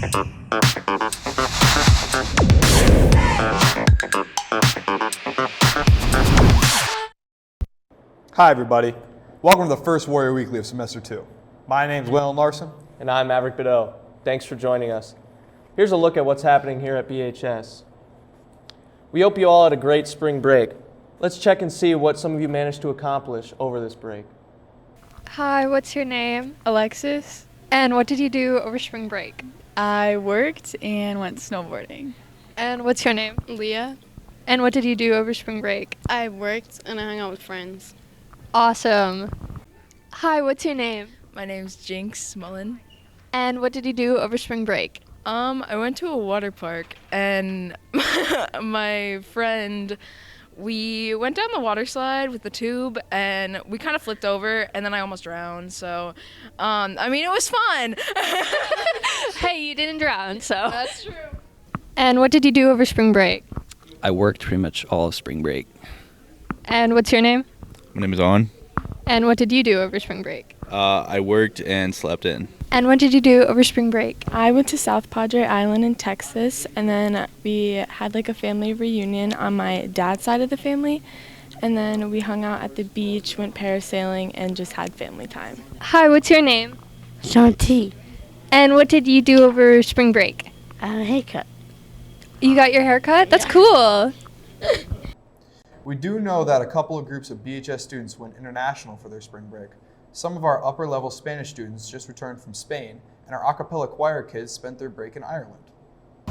Hi everybody, welcome to the first Warrior Weekly of Semester 2. My name's Waylon Larson. And I'm Maverick Bideau. Thanks for joining us. Here's a look at what's happening here at BHS. We hope you all had a great spring break. Let's check and see what some of you managed to accomplish over this break. Hi, what's your name? Alexis. And what did you do over spring break? I worked and went snowboarding. And what's your name? Leah. And what did you do over spring break? I worked and I hung out with friends. Awesome. Hi, what's your name? My name's Jinx Mullen. And what did you do over spring break? I went to a water park and my friend, we went down the water slide with the tube and we kind of flipped over and then I almost drowned. So, it was fun. Hey, you didn't drown, so. That's true. And what did you do over spring break? I worked pretty much all of spring break. And what's your name? My name is Owen. And what did you do over spring break? I worked and slept in. And what did you do over spring break? I went to South Padre Island in Texas, and then we had like a family reunion on my dad's side of the family, and then we hung out at the beach, went parasailing, and just had family time. Hi, what's your name? Shanti. And what did you do over spring break? Haircut. You got your hair cut? That's cool. We do know that a couple of groups of BHS students went international for their spring break. Some of our upper-level Spanish students just returned from Spain, and our a cappella choir kids spent their break in Ireland.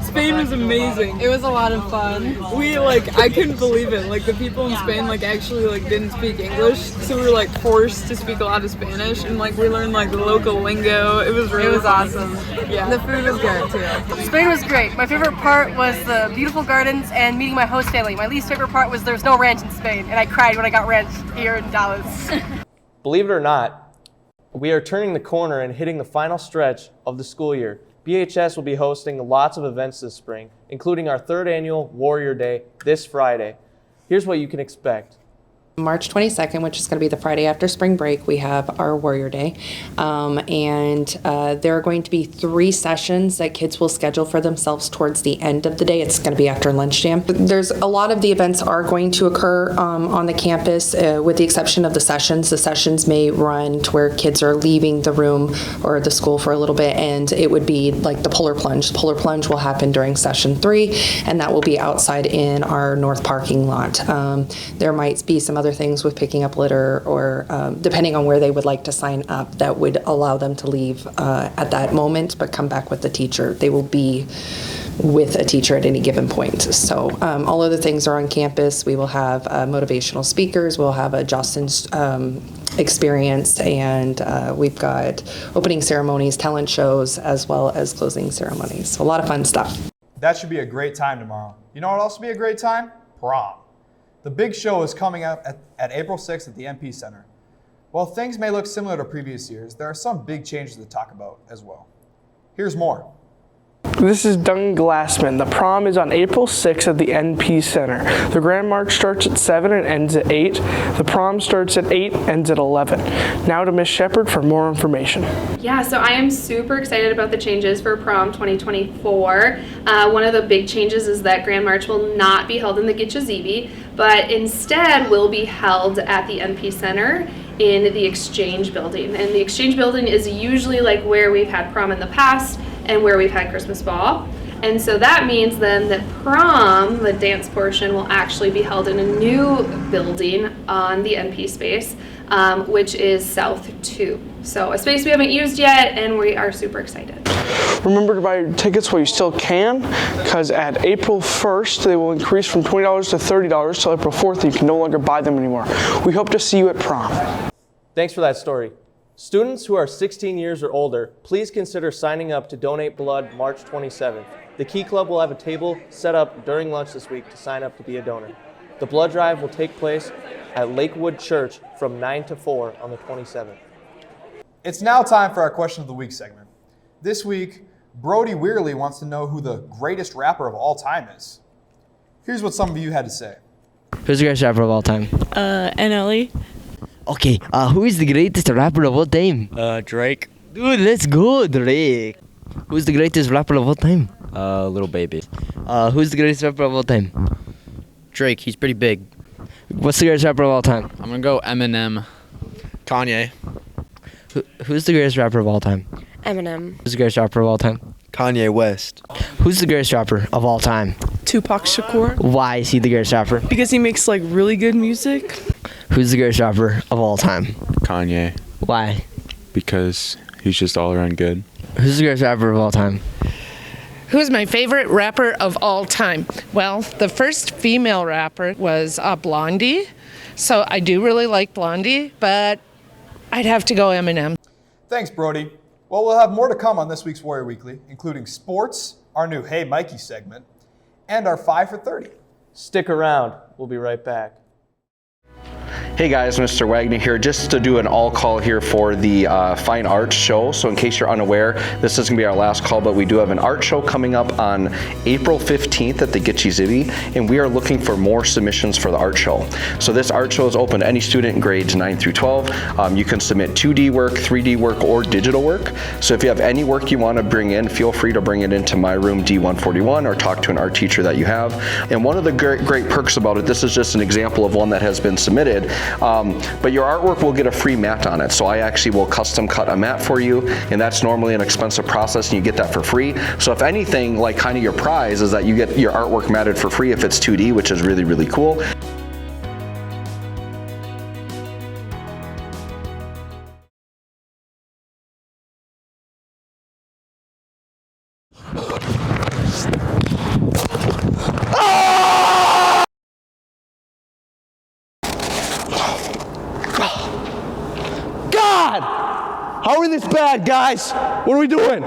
Spain was amazing. It was a lot of fun. I couldn't believe it. The people in Spain, actually, didn't speak English, so we were, forced to speak a lot of Spanish, and, we learned, the local lingo. It was really awesome. Yeah. The food was good, too. Spain was great. My favorite part was the beautiful gardens and meeting my host family. My least favorite part was there was no ranch in Spain, and I cried when I got ranch here in Dallas. Believe it or not, we are turning the corner and hitting the final stretch of the school year. BHS will be hosting lots of events this spring, including our third annual Warrior Day this Friday. Here's what you can expect. March 22nd, which is going to be the Friday after spring break, we have our Warrior Day. There are going to be 3 sessions that kids will schedule for themselves towards the end of the day. It's going to be after lunch jam. There's a lot of the events are going to occur on the campus, with the exception of the sessions. The sessions may run to where kids are leaving the room or the school for a little bit, and it would be like the polar plunge. The polar plunge will happen during session 3, and that will be outside in our north parking lot. There might be some other things with picking up litter or depending on where they would like to sign up that would allow them to leave at that moment but come back with the teacher. They will be with a teacher at any given point. So all of the things are on campus. We will have motivational speakers. We'll have a Justin's experience, and we've got opening ceremonies, talent shows, as well as closing ceremonies. So a lot of fun stuff. That should be a great time tomorrow. You know what else would be a great time? Prom. The big show is coming up at April 6th at the MP Center. While things may look similar to previous years, there are some big changes to talk about as well. Here's more. This is Duncan Glassman. The prom is on April 6th at the NP Center. The Grand March starts at 7 and ends at 8. The prom starts at 8, ends at 11. Now to Miss Shepard for more information. Yeah, so I am super excited about the changes for Prom 2024. One of the big changes is that Grand March will not be held in the Gitche but instead will be held at the NP Center in the Exchange Building. And the Exchange Building is usually where we've had prom in the past and where we've had Christmas ball. And so that means then that prom, the dance portion, will actually be held in a new building on the NP space, which is South 2. So a space we haven't used yet, and we are super excited. Remember to buy your tickets while you still can, because at April 1st, they will increase from $20 to $30 till April 4th, and you can no longer buy them anymore. We hope to see you at prom. Thanks for that story. Students who are 16 years or older, please consider signing up to donate blood March 27th. The Key Club will have a table set up during lunch this week to sign up to be a donor. The blood drive will take place at Lakewood Church from 9 to 4 on the 27th. It's now time for our Question of the Week segment. This week, Brody Weirley wants to know who the greatest rapper of all time is. Here's what some of you had to say. Who's the greatest rapper of all time? NLE. Okay, who is the greatest rapper of all time? Drake. Dude, let's go, Drake. Who's the greatest rapper of all time? Little Baby. Who's the greatest rapper of all time? Drake, he's pretty big. What's the greatest rapper of all time? I'm gonna go Eminem. Kanye. Who's the greatest rapper of all time? Eminem. Who's the greatest rapper of all time? Kanye West. Who's the greatest rapper of all time? Tupac Shakur. Why is he the greatest rapper? Because he makes like really good music. Who's the greatest rapper of all time? Kanye. Why? Because he's just all around good. Who's the greatest rapper of all time? Who's my favorite rapper of all time? Well, the first female rapper was Blondie. So I do really like Blondie, but I'd have to go Eminem. Thanks, Brody. Well, we'll have more to come on this week's Warrior Weekly, including sports, our new Hey Mikey segment, and our 5 for 30. Stick around. We'll be right back. Hey guys, Mr. Wagner here, just to do an all call here for the Fine Arts Show. So in case you're unaware, this is going to be our last call, but we do have an art show coming up on April 15th at the Gitche Zibby, and we are looking for more submissions for the art show. So this art show is open to any student in grades 9 through 12. You can submit 2D work, 3D work, or digital work. So if you have any work you want to bring in, feel free to bring it into my room D141 or talk to an art teacher that you have. And one of the great perks about it, this is just an example of one that has been submitted, but your artwork will get a free mat on it. So I actually will custom cut a mat for you, and that's normally an expensive process, and you get that for free. So if anything, like kind of your prize is that you get your artwork matted for free if it's 2D, which is really, really cool. How are we this bad, guys? What are we doing?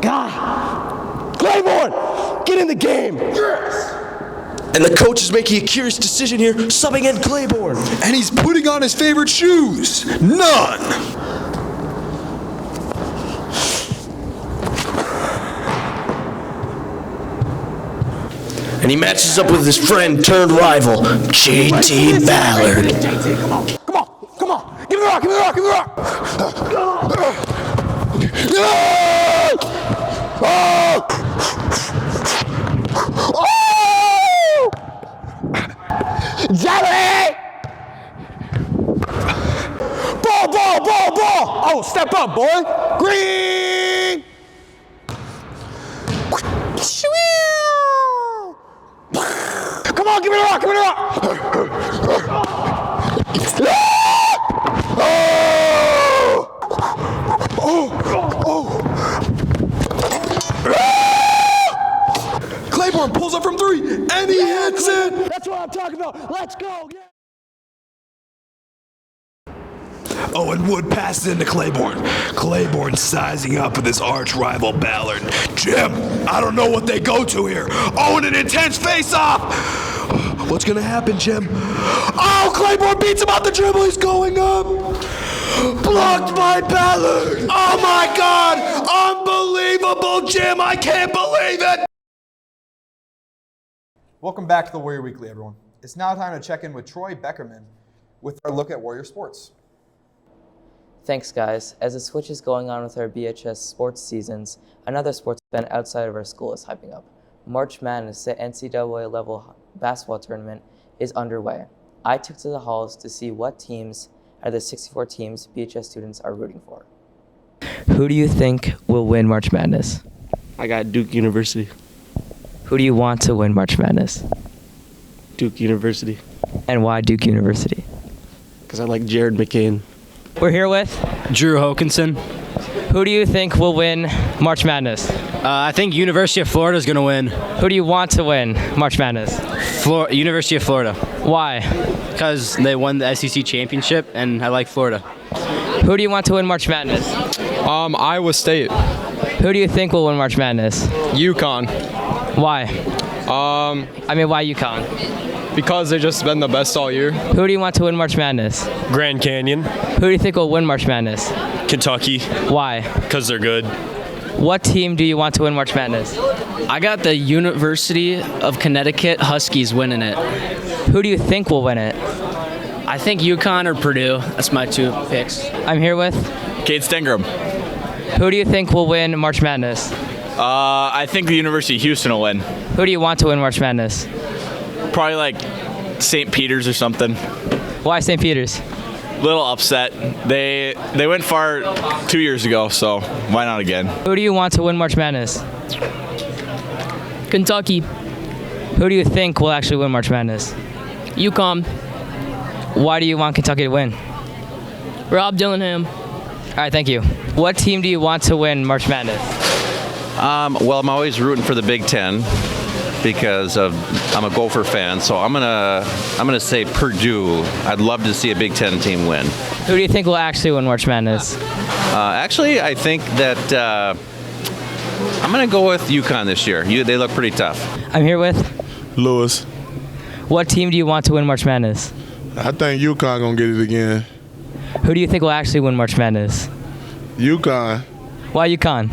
God! Claiborne! Get in the game! Yes! And the coach is making a curious decision here, subbing in Claiborne. And he's putting on his favorite shoes. None! And he matches up with his friend turned rival, JT Ballard. Come on! Give me the rock! Give me the rock! Give me the rock! Oh! Jelly! Ball! Oh, step up, boy! Green! Come on, give me the rock! Give me the rock! Claiborne pulls up from 3, and he hits it! That's what I'm talking about! Let's go! Yeah. Owen Wood passes into Claiborne. Claiborne sizing up with his arch rival Ballard. Jim, I don't know what they go to here. Owen, an intense face-off! What's gonna happen, Jim? Oh, Claiborne beats him out the dribble. He's going up. Blocked by Ballard. Oh my God! Unbelievable, Jim! I can't believe it! Welcome back to the Warrior Weekly, everyone. It's now time to check in with Troy Beckerman with our look at Warrior sports. Thanks, guys. As the switch is going on with our BHS sports seasons, another sports event outside of our school is hyping up. March Madness, the NCAA level basketball tournament, is underway. I took to the halls to see what teams out of the 64 teams BHS students are rooting for. Who do you think will win March Madness? I got Duke University. Who do you want to win March Madness? Duke University. And why Duke University? Because I like Jared McCain. We're here with Drew Hokinson. Who do you think will win March Madness? I think University of Florida is going to win. Who do you want to win March Madness? University of Florida. Why? Because they won the SEC championship, and I like Florida. Who do you want to win March Madness? Iowa State. Who do you think will win March Madness? UConn. Why? Why UConn? Because they've just been the best all year. Who do you want to win March Madness? Grand Canyon. Who do you think will win March Madness? Kentucky. Why? Because they're good. What team do you want to win March Madness? I got the University of Connecticut Huskies winning it. Who do you think will win it? I think UConn or Purdue. That's my two picks. I'm here with Cade Stengram. Who do you think will win March Madness? I think the University of Houston will win. Who do you want to win March Madness? Probably like St. Peter's or something. Why St. Peter's? Little upset. They went far 2 years ago, so why not again? Who do you want to win March Madness? Kentucky. Who do you think will actually win March Madness? UConn. Why do you want Kentucky to win? Rob Dillingham. All right, thank you. What team do you want to win March Madness? Well, I'm always rooting for the Big Ten because I'm a Gopher fan. So I'm gonna say Purdue. I'd love to see a Big Ten team win. Who do you think will actually win March Madness? Actually, I think that I'm gonna go with UConn this year. They look pretty tough. I'm here with Lewis. What team do you want to win March Madness? I think UConn gonna get it again. Who do you think will actually win March Madness? UConn. Why UConn?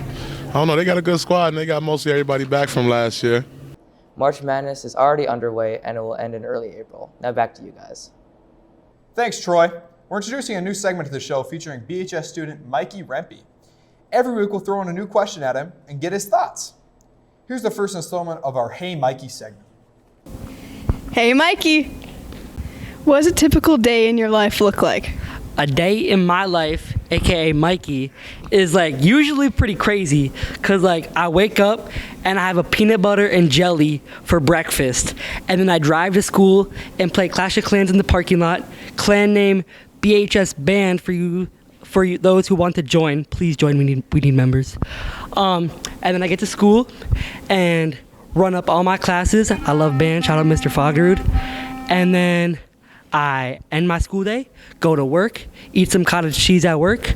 I don't know. They got a good squad and they got mostly everybody back from last year. March Madness is already underway and it will end in early April. Now back to you guys. Thanks, Troy. We're introducing a new segment to the show featuring BHS student Mikey Rempe. Every week we'll throw in a new question at him and get his thoughts. Here's the first installment of our Hey Mikey segment. Hey Mikey, what does a typical day in your life look like? A day in my life, aka Mikey, is like usually pretty crazy because like I wake up and I have a peanut butter and jelly for breakfast, and then I drive to school and play Clash of Clans in the parking lot. Clan name BHS Band for you those who want to join. Please join. We need members. And then I get to school and run up all my classes. I love band. Shout out Mr. Foggerud. And then I end my school day, go to work, eat some cottage cheese at work,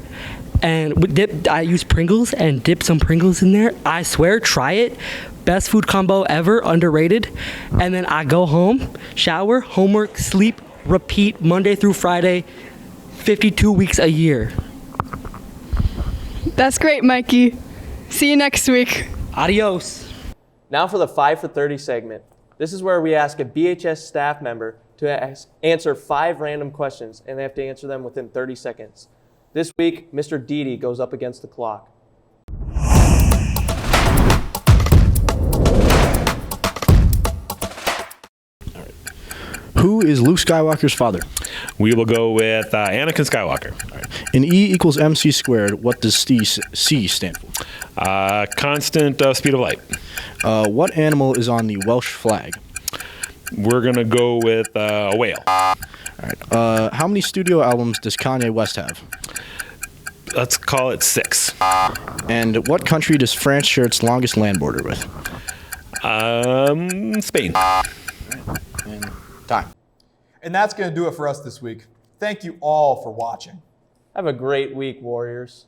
and I use Pringles and dip some Pringles in there. I swear, try it. Best food combo ever, underrated. And then I go home, shower, homework, sleep, repeat Monday through Friday, 52 weeks a year. That's great, Mikey. See you next week. Adios. Now for the 5 for 30 segment. This is where we ask a BHS staff member to answer 5 random questions, and they have to answer them within 30 seconds. This week, Mr. Didi goes up against the clock. Who is Luke Skywalker's father? We will go with Anakin Skywalker. In E equals MC squared, what does C stand for? Constant speed of light. What animal is on the Welsh flag? We're going to go with a whale. All right. How many studio albums does Kanye West have? Let's call it 6. And what country does France share its longest land border with? Spain. And time. And that's going to do it for us this week. Thank you all for watching. Have a great week, Warriors.